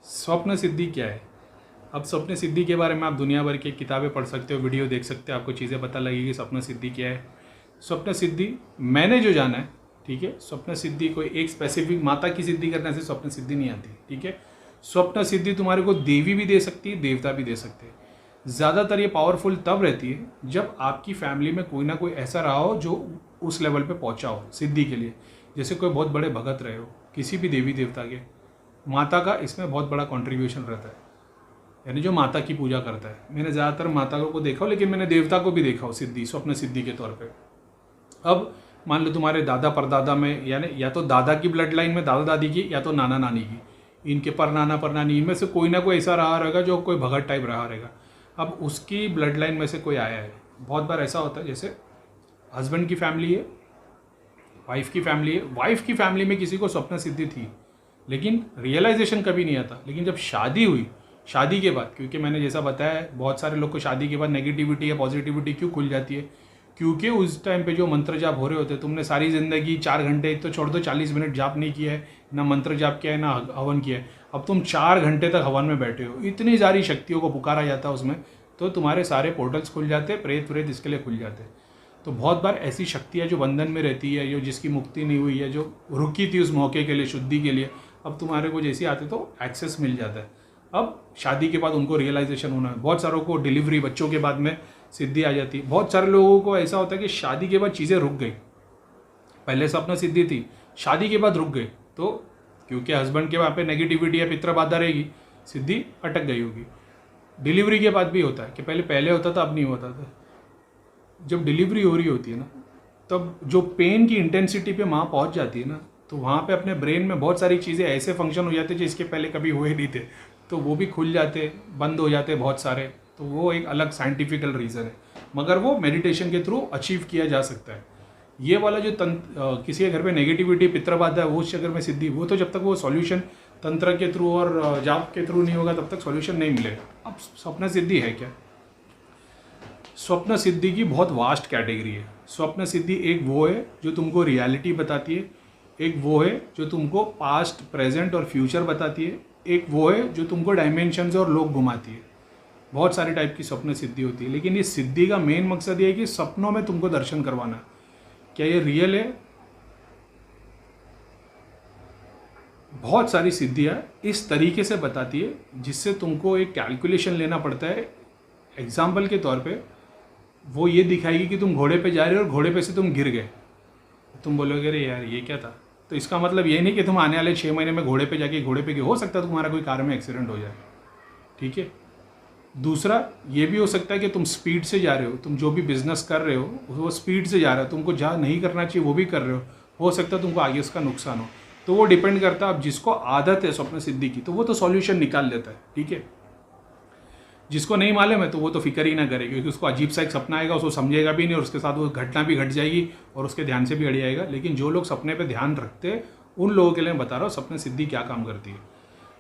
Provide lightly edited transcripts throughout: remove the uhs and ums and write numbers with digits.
स्वप्न सिद्धि क्या है? अब स्वप्न सिद्धि के बारे में आप दुनिया भर की किताबें पढ़ सकते हो, वीडियो देख सकते हो, आपको चीज़ें पता लगेगी स्वप्न सिद्धि क्या है। स्वप्न सिद्धि मैंने जो जाना है, ठीक है, स्वप्न सिद्धि कोई एक स्पेसिफिक माता की सिद्धि करने से स्वप्न सिद्धि नहीं आती, ठीक है। स्वप्न सिद्धि तुम्हारे को देवी भी दे सकती है, देवता भी दे सकते हैं। ज़्यादातर ये पावरफुल तब रहती है जब आपकी फैमिली में कोई ना कोई ऐसा रहा हो जो उस लेवल पे पहुंचा हो सिद्धि के लिए। जैसे कोई बहुत बड़े भगत रहे हो किसी भी देवी देवता के, माता का इसमें बहुत बड़ा कंट्रीब्यूशन रहता है, यानी जो माता की पूजा करता है। मैंने ज़्यादातर माता को देखा हो, लेकिन मैंने देवता को भी देखा हो सिद्धि, स्वप्न सिद्धि के तौर पे। अब मान लो तुम्हारे दादा परदादा में, यानी या तो दादा की ब्लड लाइन में दादा दादी की, या तो नाना नानी की, इनके परनाना परनानी इनमें से कोई ना कोई ऐसा रहा रहेगा जो कोई भगत टाइप रहा रहेगा। अब उसकी ब्लड लाइन में से कोई आया है। बहुत बार ऐसा होता है, जैसे हस्बैंड की फैमिली है, वाइफ की फैमिली है, वाइफ की फैमिली में किसी को स्वप्न सिद्धि थी लेकिन रियलाइजेशन कभी नहीं आता। लेकिन जब शादी हुई, शादी के बाद, क्योंकि मैंने जैसा बताया बहुत सारे लोग को शादी के बाद नेगेटिविटी या पॉजिटिविटी क्यों खुल जाती है, क्योंकि उस टाइम पे जो मंत्र जाप हो रहे होते हैं, तुमने सारी ज़िंदगी 4 घंटे तो छोड़ दो, 40 मिनट जाप नहीं किया है, ना मंत्र जाप किया है, ना हवन किया है। अब तुम 4 घंटे तक हवन में बैठे हो, इतनी सारी शक्तियों को पुकारा जाता है उसमें, तो तुम्हारे सारे पोर्टल्स खुल जाते, प्रेत प्रेत इसके लिए खुल जाते। तो बहुत बार ऐसी शक्तियाँ जो बंधन में रहती है, जो जिसकी मुक्ति नहीं हुई है, जो रुकी थी उस मौके के लिए, शुद्धि के लिए, अब तुम्हारे को जैसे आते तो एक्सेस मिल जाता है। अब शादी के बाद उनको रियलाइजेशन होना है। बहुत सारों को डिलीवरी, बच्चों के बाद में सिद्धि आ जाती है। बहुत सारे लोगों को ऐसा होता है कि शादी के बाद चीज़ें रुक गई, पहले स्वप्न सिद्धि थी, शादी के बाद रुक गई, तो क्योंकि हस्बैंड के वहाँ पे नेगेटिविटी या पितृबाधा रहेगी, सिद्धि अटक गई होगी। डिलीवरी के बाद भी होता है कि पहले होता था, अब नहीं होता था। जब डिलीवरी हो रही होती है ना, तब जो पेन की इंटेंसिटी पे माँ पहुँच जाती है ना, तो वहाँ पे अपने ब्रेन में बहुत सारी चीज़ें ऐसे फंक्शन हो जाते हैं जो इसके पहले कभी हुए नहीं थे, तो वो भी खुल जाते, बंद हो जाते बहुत सारे। तो वो एक अलग साइंटिफिकल रीज़न है, मगर वो मेडिटेशन के थ्रू अचीव किया जा सकता है। ये वाला जो किसी के घर पे नेगेटिविटी, पितृबाधा है, वो उस चक्कर में सिद्धि, वो तो जब तक वो सॉल्यूशन तंत्र के थ्रू और जाप के थ्रू नहीं होगा तब तक सॉल्यूशन नहीं मिलेगा। अब स्वप्न सिद्धि है क्या? स्वप्न सिद्धि की बहुत वास्ट कैटेगरी है। स्वप्न सिद्धि एक वो है जो तुमको रियलिटी बताती है, एक वो है जो तुमको पास्ट, प्रेजेंट और फ्यूचर बताती है, एक वो है जो तुमको डायमेंशंस और लोग घुमाती है। बहुत सारे टाइप की स्वप्न सिद्धि होती है, लेकिन ये सिद्धि का मेन मकसद ये है कि सपनों में तुमको दर्शन करवाना। क्या ये रियल है? बहुत सारी सिद्धियाँ इस तरीके से बताती है जिससे तुमको एक कैलकुलेशन लेना पड़ता है। एग्जाम्पल के तौर पे वो ये दिखाएगी कि तुम घोड़े पे जा रहे हो और घोड़े पे से तुम गिर गए, तुम बोलोगे अरे यार ये क्या था। तो इसका मतलब ये नहीं कि तुम आने वाले 6 महीने में घोड़े पे जाके घोड़े पे हो सकता है तुम्हारा कोई कार में एक्सीडेंट हो जाए, ठीक है। दूसरा ये भी हो सकता है कि तुम स्पीड से जा रहे हो, तुम जो भी बिजनेस कर रहे हो वो स्पीड से जा रहा है, तुमको जहाँ नहीं करना चाहिए वो भी कर रहे हो सकता है तुमको आगे उसका नुकसान हो। तो वो डिपेंड करता है। अब जिसको आदत है स्वप्न सिद्धि की तो वो तो सॉल्यूशन निकाल लेता है, ठीक है। जिसको नहीं मालूम है तो वो तो फिक्र ही ना करे, क्योंकि उसको अजीब सा एक सपना आएगा, उसको समझेगा भी नहीं और उसके साथ वो घटना भी घट जाएगी और उसके ध्यान से भी हट जाएगा। लेकिन जो लोग सपने पे ध्यान रखते हैं उन लोगों के लिए मैं बता रहा हूँ स्वप्न सिद्धि क्या काम करती है।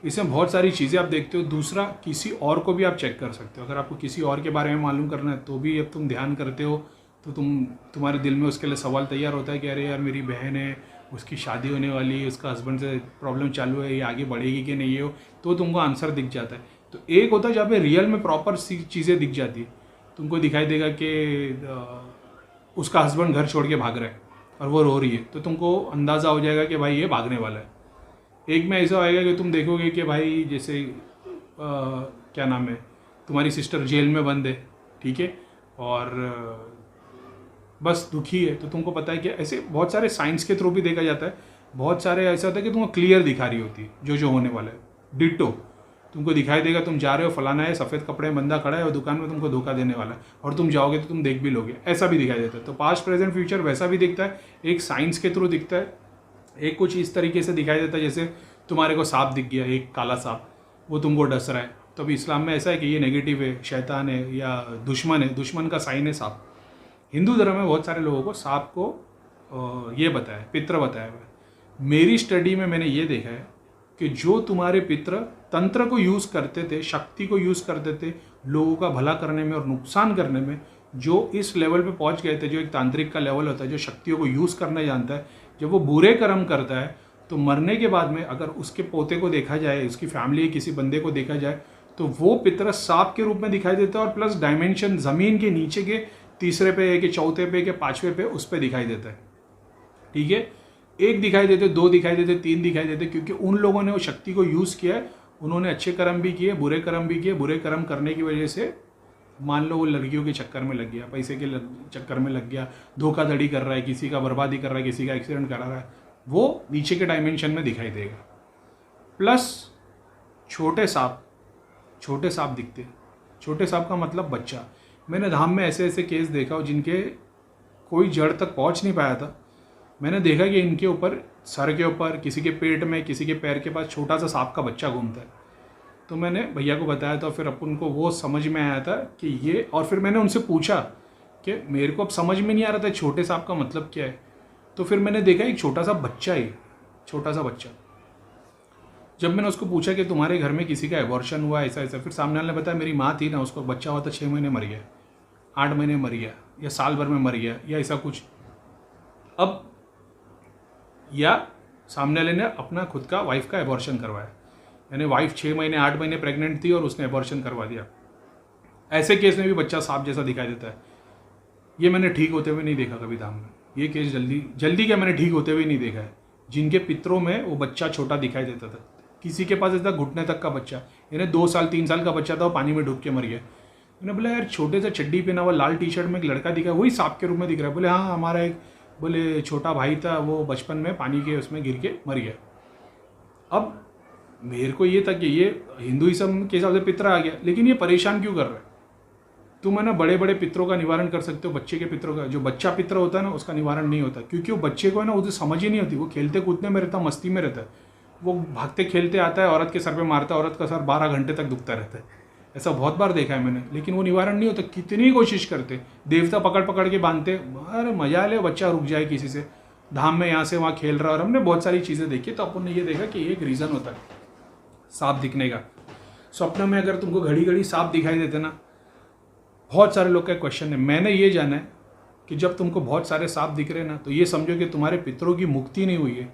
इसमें बहुत सारी चीज़ें आप देखते हो। दूसरा, किसी और को भी आप चेक कर सकते हो। अगर आपको किसी और के बारे में मालूम करना है तो भी अब तुम ध्यान करते हो तो तुम्हारे दिल में उसके लिए सवाल तैयार होता है कि अरे यार मेरी बहन है, उसकी शादी होने वाली है, उसका हस्बैंड से प्रॉब्लम चालू है, ये आगे बढ़ेगी कि नहीं हो, तो तुमको आंसर दिख जाता है। तो एक होता है जहाँ पे रियल में प्रॉपर चीज़ें दिख जाती है। तुमको दिखाई देगा कि उसका हस्बैंड घर छोड़ के भाग रहा है और वो रो रही है, तो तुमको अंदाज़ा हो जाएगा कि भाई ये भागने वाला है। एक में ऐसा होएगा कि तुम देखोगे कि भाई जैसे क्या नाम है, तुम्हारी सिस्टर जेल में बंद है, ठीक है, और बस दुखी है, तो तुमको पता है कि ऐसे बहुत सारे साइंस के थ्रू भी देखा जाता है। बहुत सारे ऐसा होता है कि तुमको क्लियर दिखा रही होती है जो होने वाला है। डिट्टो तुमको दिखाई देगा, तुम जा रहे हो, फलाना है, सफ़ेद कपड़े में बंदा खड़ा है और दुकान में तुमको धोखा देने वाला है, और तुम जाओगे तो तुम देख भी लोगे, ऐसा भी दिखाई देता है। तो पास्ट, प्रेजेंट, फ्यूचर वैसा भी दिखता है, एक साइंस के थ्रू दिखता है। एक कुछ इस तरीके से दिखाई देता है जैसे तुम्हारे को सांप दिख गया, एक काला सांप, वो तुमको डस रहा है, तो अभी इस्लाम में ऐसा है कि ये नेगेटिव है, शैतान है या दुश्मन है, दुश्मन का साइन है सांप। हिंदू धर्म में बहुत सारे लोगों को सांप को ये बताया है, पितृ बताया हुआ है। मेरी स्टडी में मैंने ये देखा है कि जो तुम्हारे पितृ तंत्र को यूज़ करते थे, शक्ति को यूज़ करते थे लोगों का भला करने में और नुकसान करने में, जो इस लेवल पे पहुंच गए थे, जो एक तांत्रिक का लेवल होता है, जो शक्तियों को यूज़ करना जानता है, जब वो बुरे कर्म करता है तो मरने के बाद में अगर उसके पोते को देखा जाए, उसकी फैमिली किसी बंदे को देखा जाए, तो वो पितर सांप के रूप में दिखाई देता है और प्लस डायमेंशन ज़मीन के नीचे के तीसरे पे है कि चौथे पे कि पाँचवें पे उस पर दिखाई देता है। ठीक है, एक दिखाई देते, दो दिखाई देते, तीन दिखाई देते, क्योंकि उन लोगों ने वो शक्ति को यूज़ किया है। उन्होंने अच्छे कर्म भी किए, बुरे कर्म भी किए। बुरे कर्म करने की वजह से मान लो वो लड़कियों के चक्कर में लग गया, पैसे के चक्कर में लग गया, धोखाधड़ी कर रहा है, किसी का बर्बादी कर रहा है, किसी का एक्सीडेंट करा रहा है, वो नीचे के डायमेंशन में दिखाई देगा। प्लस छोटे सांप दिखते हैं। छोटे सांप का मतलब बच्चा। मैंने धाम में ऐसे ऐसे केस देखा हो जिनके कोई जड़ तक पहुंच नहीं पाया था। मैंने देखा कि इनके ऊपर, सर के ऊपर, किसी के पेट में, किसी के पैर के पास छोटा सा सांप का बच्चा घूमता है। तो मैंने भैया को बताया था, फिर अपन को वो समझ में आया था कि ये, और फिर मैंने उनसे पूछा कि मेरे को अब समझ में नहीं आ रहा था छोटे सांप का मतलब क्या है। तो फिर मैंने देखा एक छोटा सा बच्चा ही, छोटा सा बच्चा। जब मैंने उसको पूछा कि तुम्हारे घर में किसी का एबॉर्शन हुआ ऐसा ऐसा, फिर सामने वाले ने बताया मेरी माँ थी ना, उसको बच्चा हुआ था 6 महीने मर गया, 8 महीने मर गया, या साल भर में मर गया, या ऐसा कुछ। अब या सामने वाले ने अपना खुद का वाइफ का एबॉर्शन करवाया, यानी वाइफ 6 महीने 8 महीने प्रेग्नेंट थी और उसने एबॉर्शन करवा दिया। ऐसे केस में भी बच्चा सांप जैसा दिखाई देता है। ये मैंने ठीक होते हुए नहीं देखा कभी धाम में। ये केस जल्दी क्या मैंने ठीक होते हुए नहीं देखा है। जिनके पितरों में वो बच्चा छोटा दिखाई देता था, किसी के पास ऐसा घुटने तक का बच्चा, यानी 2 साल 3 साल का बच्चा था, वो पानी में डूब के मर गया। मैंने बोला यार छोटे से चड्डी पहना हुआ लाल टी शर्ट में एक लड़का दिखा, वही सांप के रूप में दिख रहा है। बोले हाँ हमारा एक बोले छोटा भाई था, वो बचपन में पानी के उसमें गिर के मर गया। अब मेरे को ये था कि ये हिंदुइज्म के हिसाब से पितर आ गया, लेकिन ये परेशान क्यों कर रहा है। तुम है ना बड़े बड़े पितरों का निवारण कर सकते हो, बच्चे के पितरों का, जो बच्चा पितर होता है ना उसका निवारण नहीं होता, क्योंकि वो बच्चे को है ना उसे समझ ही नहीं होती। वो खेलते कूदने में रहता, मस्ती में रहता है, वो भागते खेलते आता है, औरत के सर पे मारता है, औरत का सर 12 घंटे तक दुखता रहता है। ऐसा बहुत बार देखा है मैंने, लेकिन वो निवारण नहीं होता। कितनी कोशिश करते, देवता पकड़ पकड़ के बांधते, अरे मजा ले बच्चा रुक जाए किसी से, धाम में यहाँ से वहाँ खेल रहा है। और हमने बहुत सारी चीज़ें देखी, तो अपन ने ये देखा कि एक रीज़न होता है सांप दिखने का। स्वप्न में अगर तुमको घड़ी घड़ी सांप दिखाई देते ना, बहुत सारे लोग का क्वेश्चन है, मैंने ये जाना है कि जब तुमको बहुत सारे सांप दिख रहे ना, तो ये समझो कि तुम्हारे पितरों की मुक्ति नहीं हुई है।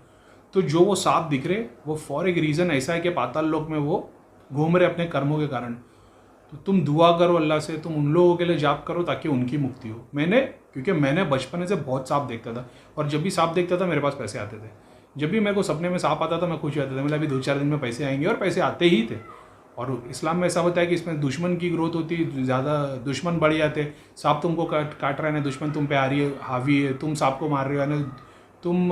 तो जो वो सांप दिख रहे वो फॉर एक रीज़न ऐसा है कि पाताल लोक में वो घूम रहे अपने कर्मों के कारण। तो तुम दुआ करो अल्लाह से, तुम उन लोगों के लिए जाप करो ताकि उनकी मुक्ति हो। क्योंकि मैंने बचपन से बहुत सांप देखता था, और जब भी सांप देखता था मेरे पास पैसे आते थे। जब भी मेरे को सपने में सांप आता था मैं खुश हो जाता था, मतलब अभी 2-4 दिन में पैसे आएंगे, और पैसे आते ही थे। और इस्लाम में ऐसा होता है कि इसमें दुश्मन की ग्रोथ होती है, ज़्यादा दुश्मन बढ़ जाते। सांप तुमको काट रहा है ना, दुश्मन तुम पे आ रही है, हावी है, तुम सांप को मार रहे हो ना, तुम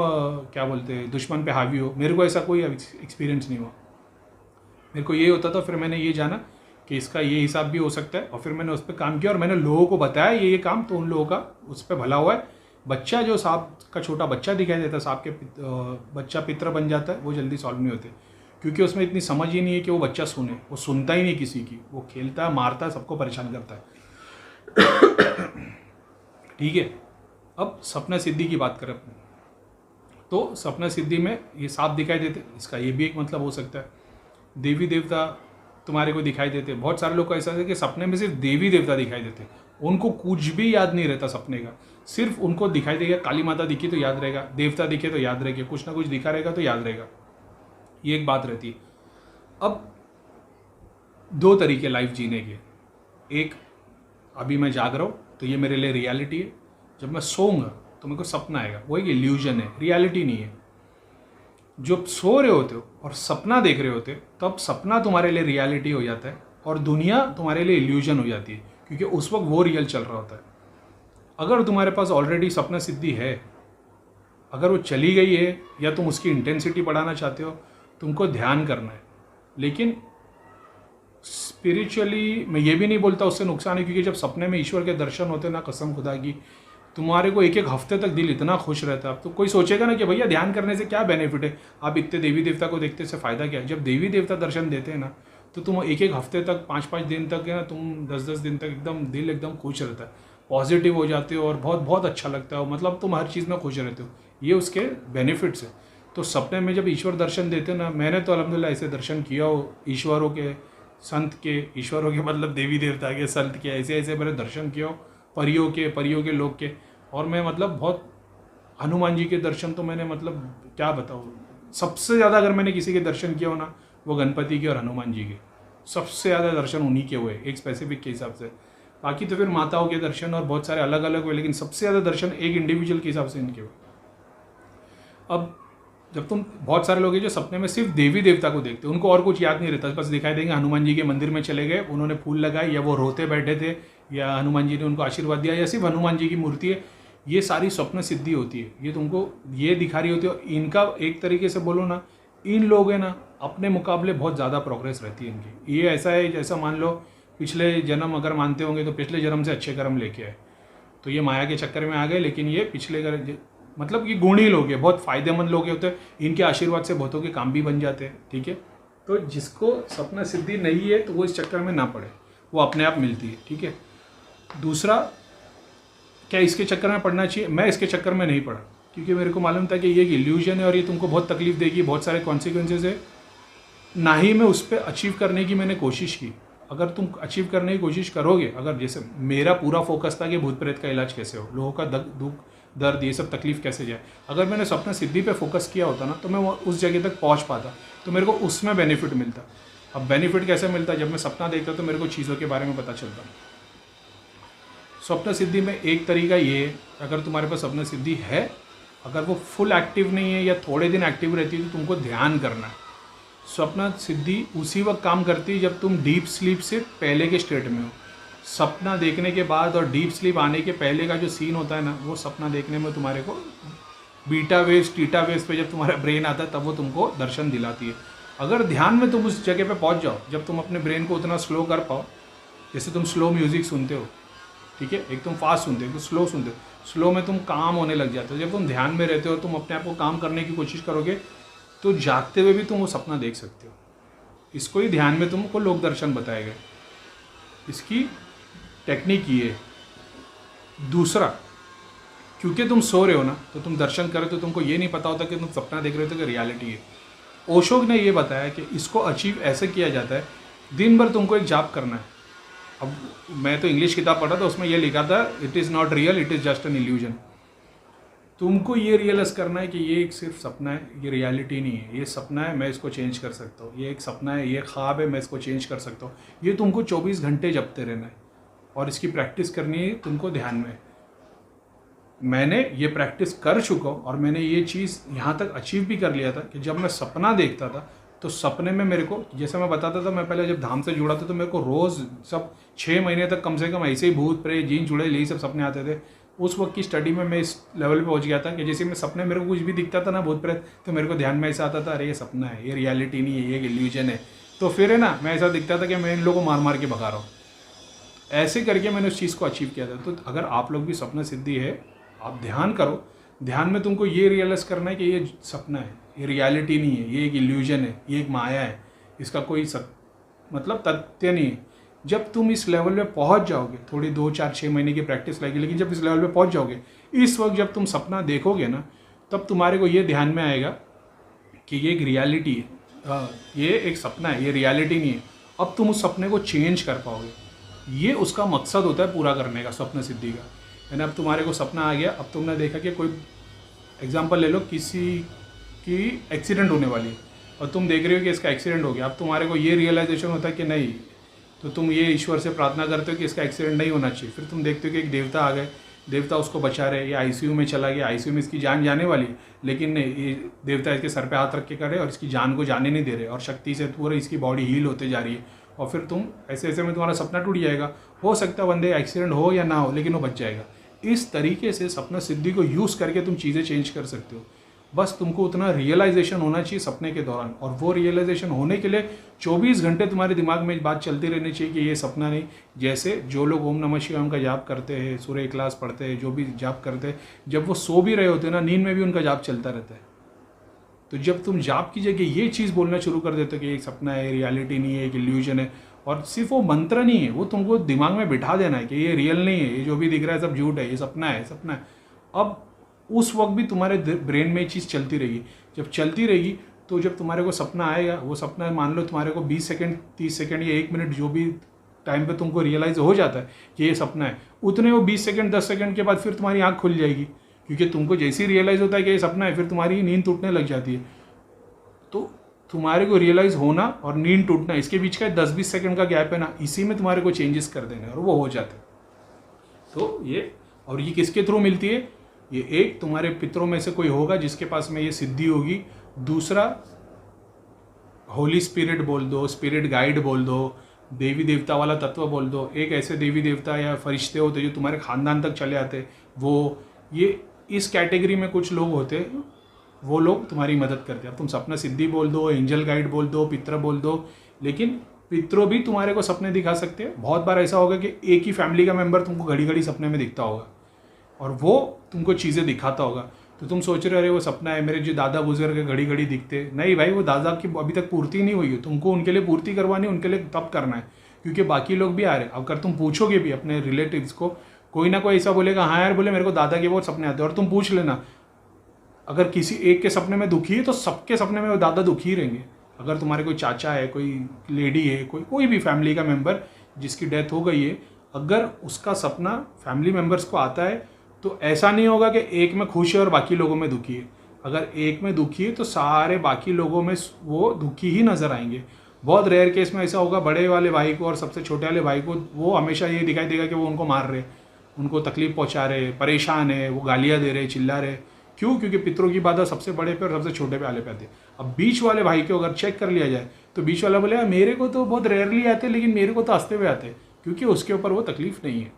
क्या बोलते हैं दुश्मन पे हावी हो। मेरे को ऐसा कोई एक्सपीरियंस नहीं हुआ। मेरे को ये होता था, फिर मैंने ये जाना कि इसका ये हिसाब भी हो सकता है, और फिर मैंने उस पर काम किया और मैंने लोगों को बताया ये काम, तो उन लोगों का उस पर भला हुआ है। बच्चा जो सांप का छोटा बच्चा दिखाई देता है, सांप के बच्चा पितर बन जाता है, वो जल्दी सॉल्व नहीं होते, क्योंकि उसमें इतनी समझ ही नहीं है कि वो बच्चा सुने। वो सुनता ही नहीं किसी की, वो खेलता है, मारता है, सबको परेशान करता है। ठीक है, अब सपना सिद्धि की बात करें अपने, तो सपना सिद्धि में ये सांप दिखाई देते, इसका ये भी एक मतलब हो सकता है। देवी देवता तुम्हारे को दिखाई देते। बहुत सारे लोग को ऐसा है कि सपने में सिर्फ देवी देवता दिखाई देते, उनको कुछ भी याद नहीं रहता सपने का, सिर्फ उनको दिखाई देगा काली माता दिखी तो याद रहेगा, देवता दिखे तो याद रहेगा, कुछ ना कुछ दिखा रहेगा तो याद रहेगा। ये एक बात रहती है। अब 2 तरीके लाइफ जीने के, एक अभी मैं जाग रहा हूँ तो ये मेरे लिए रियलिटी है, जब मैं सोऊंगा तो मेरे को सपना आएगा, वो एक इल्यूजन है, रियलिटी नहीं है। जब सो रहे होते हो और सपना देख रहे होते हो, तब सपना तुम्हारे लिए रियलिटी हो जाता है और दुनिया तुम्हारे लिए इल्यूजन हो जाती है, क्योंकि उस वक्त वो रियल चल रहा होता है। अगर तुम्हारे पास ऑलरेडी सपना सिद्धि है, अगर वो चली गई है या तुम उसकी इंटेंसिटी बढ़ाना चाहते हो, तुमको ध्यान करना है। लेकिन स्पिरिचुअली मैं ये भी नहीं बोलता उससे नुकसान है, क्योंकि जब सपने में ईश्वर के दर्शन होते ना, कसम खुदा की, तुम्हारे को 1-1 हफ्ते तक दिल इतना खुश रहता है। अब तो कोई सोचेगा ना कि भैया ध्यान करने से क्या बेनिफिट है, आप इतने देवी देवता को देखते से फ़ायदा क्या है। जब देवी देवता दर्शन देते हैं ना, तो तुम 1-1 हफ्ते तक, 5-5 दिन तक है ना, तुम 10-10 दिन तक एकदम दिल एकदम खुश रहता है, पॉजिटिव हो जाते हो और बहुत बहुत अच्छा लगता है, मतलब तुम हर चीज़ में खुश रहते हो। ये उसके बेनिफिट्स है। तो सपने में जब ईश्वर दर्शन देते ना, मैंने तो अल्हम्दुलिल्लाह ऐसे दर्शन किया हो, ईश्वरों के, संत के, ईश्वरों के मतलब देवी देवता के, संत के, ऐसे ऐसे मैंने दर्शन किया हो, परियों के लोग के। और मैं मतलब बहुत, हनुमान जी के दर्शन तो मैंने मतलब क्या बताऊँ, सबसे ज़्यादा अगर मैंने किसी के दर्शन किया हो ना, वो गणपति के और हनुमान जी के, सबसे ज़्यादा दर्शन उन्हीं के हुए एक स्पेसिफिक के हिसाब से। बाकी तो फिर माताओं के दर्शन और बहुत सारे अलग अलग हुए, लेकिन सबसे ज़्यादा दर्शन एक इंडिविजुअल के हिसाब से इनके हुए। अब जब तुम, बहुत सारे लोग हैं जो सपने में सिर्फ देवी देवता को देखते हैं, उनको और कुछ याद नहीं रहता, बस दिखाई देंगे हनुमान जी के मंदिर में चले गए, उन्होंने फूल लगाए, या वो रोते बैठे थे, या हनुमान जी ने उनको आशीर्वाद दिया, या सिर्फ हनुमान जी की मूर्ति है। ये सारी स्वप्न सिद्धि होती है, ये तुमको ये दिखा रही होती है। इनका एक तरीके से बोलो ना, इन लोग हैं ना, अपने मुकाबले बहुत ज़्यादा प्रोग्रेस रहती है इनकी। ये ऐसा है जैसा मान लो पिछले जन्म अगर मानते होंगे तो पिछले जन्म से अच्छे कर्म लेके आए, तो ये माया के चक्कर में आ गए, लेकिन ये पिछले मतलब ये गुणी लोग हैं, बहुत फायदेमंद लोग होते हैं, इनके आशीर्वाद से बहुतों के काम भी बन जाते हैं। ठीक है, तो जिसको सपना सिद्धि नहीं है तो वो इस चक्कर में ना पड़े, वो अपने आप मिलती है। ठीक है, दूसरा, क्या इसके चक्कर में पड़ना चाहिए? मैं इसके चक्कर में नहीं पड़ा, क्योंकि मेरे को मालूम था कि ये एक इल्यूजन है और ये तुमको बहुत तकलीफ देगी, बहुत सारे कॉन्सिक्वेंसेज है। ना ही मैं उस पर अचीव करने की मैंने कोशिश की। अगर तुम अचीव करने की कोशिश करोगे, अगर जैसे मेरा पूरा फोकस था कि भूत प्रेत का इलाज कैसे हो, लोगों का दुख दर्द ये सब तकलीफ कैसे जाए, अगर मैंने सपना सिद्धि पे फोकस किया होता ना, तो मैं उस जगह तक पहुंच पाता, तो मेरे को उसमें बेनिफिट मिलता। अब बेनिफिट कैसे मिलता? जब मैं सपना देखता तो मेरे को चीज़ों के बारे में पता चलता। स्वप्न सिद्धि में एक तरीका ये है, अगर तुम्हारे पास स्वप्न सिद्धि है, अगर वो फुल एक्टिव नहीं है या थोड़े दिन एक्टिव रहती है, तो तुमको ध्यान करना है। स्वप्न सिद्धि उसी वक्त काम करती है जब तुम डीप स्लीप से पहले के स्टेट में हो। सपना देखने के बाद और डीप स्लीप आने के पहले का जो सीन होता है ना, वो सपना देखने में तुम्हारे को बीटा वेव्स टीटा वेव्स पे जब तुम्हारा ब्रेन आता है, तब वो तुमको दर्शन दिलाती है। अगर ध्यान में तुम उस जगह पे पहुंच जाओ जब तुम अपने ब्रेन को उतना स्लो कर पाओ, जैसे तुम स्लो म्यूजिक सुनते हो, ठीक है, एक तुम फास्ट सुनते हो, एक तो स्लो सुनते हो, स्लो में तुम काम होने लग जाते हो। जब तुम ध्यान में रहते हो, तुम अपने आप को काम करने की कोशिश करोगे, तो जागते हुए भी तुम वो सपना देख सकते हो। इसको ही ध्यान में तुमको लोक दर्शन बताए गए। इसकी टेक्निक ये है। दूसरा, क्योंकि तुम सो रहे हो ना, तो तुम दर्शन कर रहे हो, तो तुमको ये नहीं पता होता कि तुम सपना देख रहे हो कि रियलिटी है। ओशो ने ये बताया कि इसको अचीव ऐसे किया जाता है, दिन भर तुमको एक जाप करना है। अब मैं तो इंग्लिश किताब पढ़ा था, उसमें ये लिखा था, it is not real, it is just an illusion. तुमको ये रियलाइज़ करना है कि ये एक सिर्फ सपना है, ये रियलिटी नहीं है। ये सपना है, मैं इसको चेंज कर सकता हूँ। ये एक सपना है, ये ख्वाब है, मैं इसको चेंज कर सकता हूँ। ये तुमको 24 घंटे जपते रहना है और इसकी प्रैक्टिस करनी है तुमको ध्यान में। मैंने ये प्रैक्टिस कर चुका हूँ और मैंने ये चीज़ यहाँ तक अचीव भी कर लिया था कि जब मैं सपना देखता था, तो सपने में मेरे को, जैसे मैं बताता था, मैं पहले जब धाम से जुड़ा था तो मेरे को रोज़ सब 6 महीने तक कम से कम ऐसे ही भूत प्रेत जीन चुड़ैल यही सब सपने आते थे। उस वक्त की स्टडी में मैं इस लेवल पे पहुंच गया था कि जैसे मैं सपने, मेरे को कुछ भी दिखता था ना भूत प्रेत, तो मेरे को ध्यान में ऐसा आता था, अरे ये सपना है, ये रियलिटी नहीं है, ये इल्यूजन है। तो फिर है ना, मैं ऐसा दिखता था कि मैं इन लोगों को मार मार के भगा रहा हूँ। ऐसे करके मैंने उस चीज़ को अचीव किया था। तो अगर आप लोग भी सपना सिद्धि है, आप ध्यान करो। ध्यान में तुमको ये रियलाइज़ करना है कि ये सपना है, ये रियलिटी नहीं है, ये एक इल्यूजन है, ये एक माया है, इसका कोई मतलब तथ्य नहीं है। जब तुम इस लेवल पे पहुंच जाओगे, थोड़ी 2, 4, 6 महीने की प्रैक्टिस लगेगी, लेकिन जब इस लेवल पे पहुंच जाओगे, इस वक्त जब तुम सपना देखोगे ना, तब तुम्हारे को ये ध्यान में आएगा कि ये एक रियलिटी है, ये एक सपना है, ये रियलिटी नहीं है। अब तुम उस सपने को चेंज कर पाओगे। ये उसका मकसद होता है पूरा करने का, स्वप्न सिद्धि का। यानी अब तुम्हारे को सपना आ गया, अब तुमने देखा कि कोई एग्जांपल ले लो, किसी की एक्सीडेंट होने वाली है और तुम देख रहे हो कि इसका एक्सीडेंट हो गया। अब तुम्हारे को ये रियलाइजेशन होता है कि नहीं, तो तुम ये ईश्वर से प्रार्थना करते हो कि इसका एक्सीडेंट नहीं होना चाहिए। फिर तुम देखते हो कि एक देवता आ गए, देवता उसको बचा रहे, ये आईसीयू में चला गया, आईसीयू में इसकी जान जाने वाली, लेकिन नहीं, ये देवता इसके सर पे हाथ रख के करे और इसकी जान को जाने नहीं दे रहे, और शक्ति से पूरी इसकी बॉडी हील होते जा रही है। और फिर तुम ऐसे ऐसे में तुम्हारा सपना टूट जाएगा। हो सकता है बंदे एक्सीडेंट हो या ना हो, लेकिन वो बच जाएगा। इस तरीके से सपना सिद्धि को यूज़ करके तुम चीज़ें चेंज कर सकते हो। बस तुमको उतना रियलाइजेशन होना चाहिए सपने के दौरान, और वो रियलाइजेशन होने के लिए 24 घंटे तुम्हारे दिमाग में बात चलती रहनी चाहिए कि ये सपना नहीं। जैसे जो लोग ओम नमः शिवाय का जाप करते हैं, सूर्य इखलास पढ़ते हैं, जो भी जाप करते हैं, जब वो सो भी रहे होते हैं ना, नींद में भी उनका जाप चलता रहता है। तो जब तुम जाप की जगह ये चीज़ बोलना शुरू कर देते हो कि एक सपना है, रियलिटी नहीं है, एक इल्यूजन है, और सिर्फ वो मंत्र नहीं है, वो तुमको दिमाग में बिठा देना है कि ये रियल नहीं है, ये जो भी दिख रहा है सब झूठ है, ये सपना है, सपना है। अब उस वक्त भी तुम्हारे ब्रेन में ये चीज़ चलती रहेगी। जब चलती रहेगी, तो जब तुम्हारे को सपना आएगा, वो सपना मान लो तुम्हारे को 20 सेकंड, 30 सेकंड या 1 मिनट, जो भी टाइम पे तुमको रियलाइज़ हो जाता है कि ये सपना है, उतने वो 20 सेकंड 10 सेकंड के बाद फिर तुम्हारी आँख खुल जाएगी। क्योंकि तुमको जैसे ही रियलाइज़ होता है कि ये सपना है, फिर तुम्हारी नींद टूटने लग जाती है। तो तुम्हारे को रियलाइज होना और नींद टूटना, इसके बीच का 10-20 सेकंड का गैप है ना, इसी में तुम्हारे को चेंजेस कर देने और वो हो जाते। तो ये किसके थ्रू मिलती है? ये एक तुम्हारे पितरों में से कोई होगा जिसके पास में ये सिद्धि होगी। दूसरा, होली स्पिरिट बोल दो, स्पिरिट गाइड बोल दो, देवी देवता वाला तत्व बोल दो। एक ऐसे देवी देवता या फरिश्ते होते जो तुम्हारे खानदान तक चले आते, वो ये इस कैटेगरी में कुछ लोग होते, वो लोग तुम्हारी मदद करते हैं। अब तुम सपना सिद्धि बोल दो, एंजल गाइड बोल दो, पितर बोल दो, लेकिन पितरों भी तुम्हारे को सपने दिखा सकते हैं। बहुत बार ऐसा होगा कि एक ही फैमिली का मेंबर तुमको घड़ी घड़ी सपने में दिखता होगा और वो तुमको चीज़ें दिखाता होगा। तो तुम सोच रहे हो अरे वो सपना है, मेरे जो दादा बुजुर्ग घड़ी घड़ी दिखते। नहीं भाई, वो दादा की अभी तक पूर्ति नहीं हुई है, तुमको उनके लिए पूर्ति करवानी, उनके लिए तब करना है, क्योंकि बाकी लोग भी आ रहे हैं। अगर तुम पूछोगे भी अपने रिलेटिव्स को, कोई ना कोई ऐसा बोलेगा हाँ यार बोले मेरे को दादा के बहुत सपने आते हैं। और तुम पूछ लेना, अगर किसी एक के सपने में दुखी है तो सबके सपने में वो दादा दुखी ही रहेंगे। अगर तुम्हारे कोई चाचा है, कोई लेडी है, कोई भी फैमिली का मेंबर जिसकी डेथ हो गई है, अगर उसका सपना फैमिली मेंबर्स को आता है तो ऐसा नहीं होगा कि एक में खुश है और बाकी लोगों में दुखी है। अगर एक में दुखी है तो सारे बाकी लोगों में वो दुखी ही नजर आएंगे। बहुत रेयर केस में ऐसा होगा बड़े वाले भाई को और सबसे छोटे वाले भाई को वो हमेशा ये दिखाई देगा कि वो उनको मार रहे, उनको तकलीफ पहुंचा रहे, परेशान है, वो गालियाँ दे रहे, चिल्ला रहे। क्यों? क्योंकि पितरों की बाधा सबसे बड़े पे और सबसे छोटे पे वाले पे आती है। अब बीच वाले भाई को अगर चेक कर लिया जाए तो बीच वाला बोले मेरे को तो बहुत रेयरली आते, लेकिन मेरे को तो हंसते हुए आते, क्योंकि उसके ऊपर वो तकलीफ नहीं है।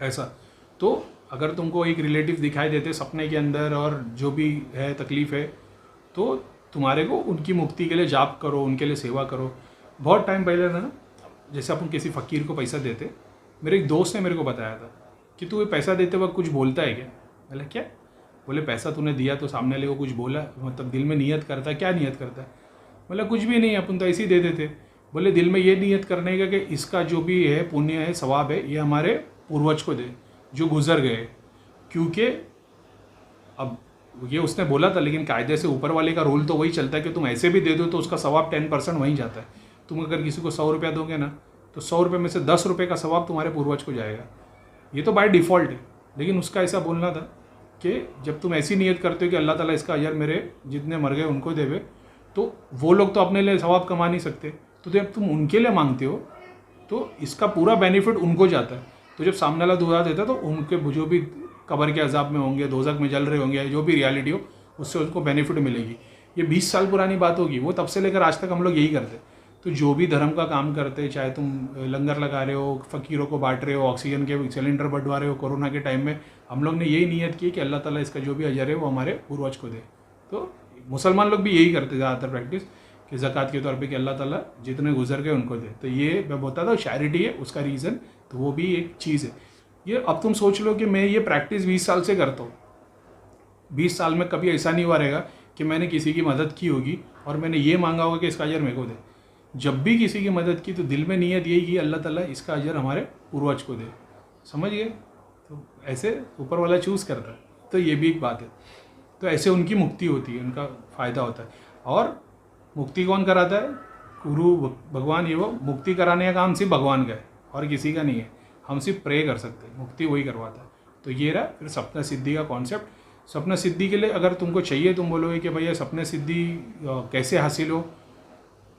ऐसा तो अगर तुमको एक रिलेटिव दिखाई देते सपने के अंदर और जो भी है तकलीफ है, तो तुम्हारे को उनकी मुक्ति के लिए जाप करो, उनके लिए सेवा करो। बहुत टाइम पहले ना, जैसे अपन किसी फ़कीर को पैसा देते, मेरे एक दोस्त ने मेरे को बताया था कि तू ये पैसा देते वक्त कुछ बोलता है क्या? बोले क्या? बोले पैसा तूने दिया तो सामने वाले को कुछ बोला, मतलब दिल में नियत करता है? क्या नियत करता है? बोला कुछ भी नहीं, अपन तो ऐसे ही दे देते। बोले दिल में ये नियत करने का कि इसका जो भी है पुण्य है, सवाब है, ये हमारे पूर्वज को दे जो गुजर गए। क्योंकि अब ये उसने बोला था, लेकिन कायदे से ऊपर वाले का रूल तो वही चलता है कि तुम ऐसे भी दे दो तो उसका सवाब 10% वहीं जाता है। तुम अगर किसी को 100 रुपया दोगे ना, तो 100 रुपये में से 10 रुपये का सवाब तुम्हारे पूर्वज को जाएगा। ये तो बाय डिफ़ॉल्ट है, लेकिन उसका ऐसा बोलना था कि जब तुम ऐसी नियत करते हो कि अल्लाह ताला इसका अजर मेरे जितने मर गए उनको देवे, तो वो लोग तो अपने लिए सवाब कमा नहीं सकते, तो जब तुम उनके लिए मांगते हो तो इसका पूरा बेनिफिट उनको जाता है। तो जब सामने वाला दुआ देता है तो उनके जो भी कब्र के अजाब में होंगे, दोज़ख में जल रहे होंगे, जो भी रियलिटी हो उससे उनको बेनिफिट मिलेगी। ये 20 साल पुरानी बात होगी, वो तब से लेकर आज तक हम लोग यही करते। तो जो भी धर्म का काम करते, चाहे तुम लंगर लगा रहे हो, फ़कीरों को बांट रहे हो, ऑक्सीजन के सिलेंडर बढ़वा रहे हो कोरोना के टाइम में, हम लोग ने यही नियत की कि अल्लाह ताला इसका जो भी अजर है वो हमारे पूर्वज को दे। तो मुसलमान लोग भी यही करते ज़्यादातर प्रैक्टिस कि ज़कात के तौर पे कि अल्लाह ताला जितने गुजर गए उनको दे। तो ये मैं बताता हूँ चैरिटी है उसका रीज़न, तो वो भी एक चीज़ है। ये अब तुम सोच लो कि मैं ये प्रैक्टिस 20 साल से करता हूँ, 20 साल में कभी ऐसा नहीं हुआ रहेगा कि मैंने किसी की मदद की होगी और मैंने ये मांगा होगा कि इसका अजर मेरे को दे। जब भी किसी की मदद की तो दिल में नियत यही कि अल्लाह ताला इसका अजर हमारे पूर्वज को दे। समझ गए? तो ऐसे ऊपर वाला चूज़ करता है, तो ये भी एक बात है। तो ऐसे उनकी मुक्ति होती है, उनका फ़ायदा होता है। और मुक्ति कौन कराता है? गुरु भगवान। ये वो मुक्ति कराने का काम सिर्फ भगवान का है और किसी का नहीं है। हम सिर्फ प्रे कर सकते हैं, मुक्ति वही करवाता है। तो ये रहा फिर सपना सिद्धि का कॉन्सेप्ट। सपना सिद्धि के लिए अगर तुमको चाहिए, तुम बोलोगे कि भैया सपना सिद्धि कैसे हासिल हो,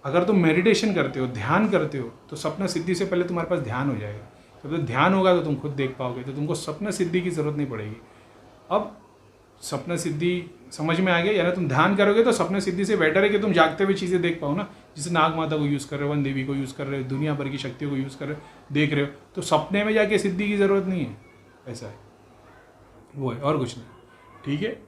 अगर तुम मेडिटेशन करते हो, ध्यान करते हो, तो सपना सिद्धि से पहले तुम्हारे पास ध्यान हो जाएगा। जब ध्यान होगा तो तुम खुद देख पाओगे, तो तुमको सपना सिद्धि की ज़रूरत नहीं पड़ेगी। अब सपना सिद्धि समझ में आ गया, यानी तुम ध्यान करोगे तो सपना सिद्धि से बेटर है कि तुम जागते हुए चीज़ें देख पाओ ना। जैसे नाग माता को यूज़ कर रहे हो, वन देवी को यूज़ कर रहे हो, दुनिया भर की शक्तियों को यूज़ कर रहे हो, देख रहे हो, तो सपने में जाके सिद्धि की ज़रूरत नहीं है। ऐसा है, वो है और कुछ नहीं। ठीक है।